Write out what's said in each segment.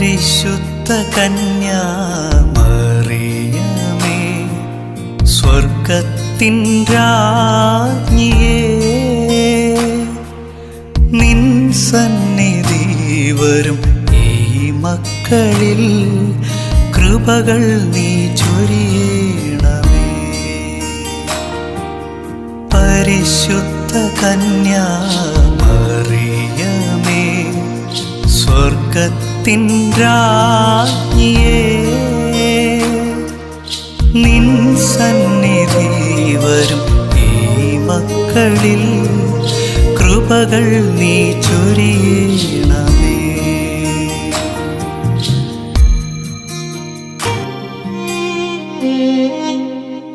പരിശുദ്ധ കന്യാമറിയമേ, സ്വർഗത്തിൻ രാജ്ഞിയേ, നിൻ സന്നിധി വരും ഈ മക്കളിൽ കൃപകൾ നീ ചൊരിയണമേ. പരിശുദ്ധ കന്യാമറിയമേ, സ്വർഗത്തിൻ രാജ്ഞിയേ, നിൻ സന്നിധി വരും ഈ മക്കളിൽ കൃപകൾ നീ ചൊരിയണമേ.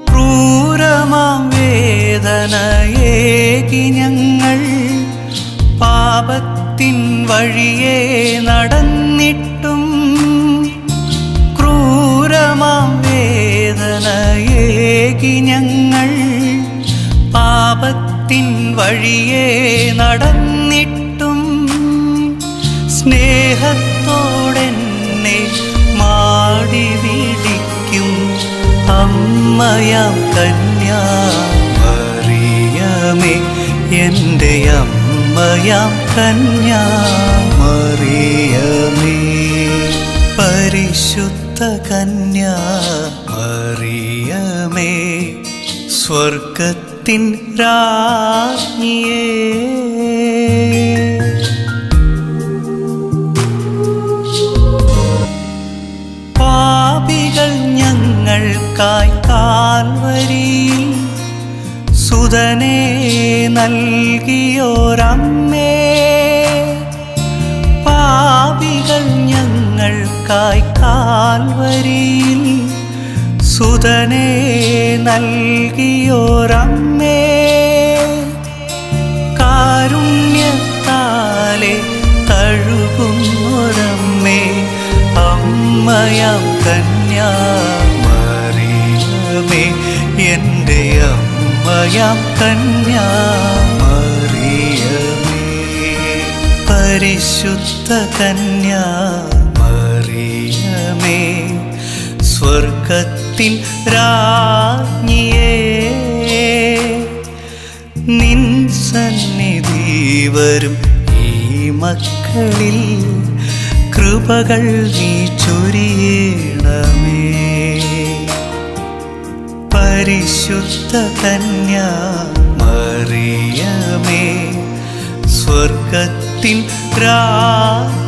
ക്രൂരമാം വേദനയേകി ഞങ്ങൾ പാപത്തിൻ വഴിയെ നടന്നിട്ടും, ക്രൂരമാം വേദനയേകി ഞങ്ങൾ പാപത്തിൻ വഴിയെ നടന്നിട്ടും, സ്നേഹത്തോടെന്നെ മാടി വിളിക്കും അമ്മയാം കന്യാമറിയമേ, എൻ്റെ അമ്മയാം കന്യാമറിയമേ. പരിശുദ്ധ കന്യാമറിയമേ, സ്വർഗത്തിൻ രാജ്ഞിയേ, പാപികൾ ഞങ്ങൾക്കായി കാൽവരിയിൽ സുതനെ നൽകിയോരമ്മേ, പാപികൾ ഞങ്ങൾക്കായി കാൽവരിയിൽ സുതനെ നൽകിയോരമ്മേ, കാരുണ്യത്താലെ തഴുകുന്നൊരമ്മേ, അമ്മയാം കന്യാമറിയമേ, എൻ്റെ അമ്മയാം കന്യാമറിയമേ. പരിശുദ്ധ കന്യാമറിയമേ, സ്വർഗത്തിൻ രാജ്ഞിയേ, നിൻ സന്നിധി വരും ഈ മക്കളിൽ കൃപകൾ നീ ചൊരിയണമേ. പരിശുദ്ധ കന്യാമറിയമേ, സ്വർഗത്തിൻ രാജ്ഞിയേ,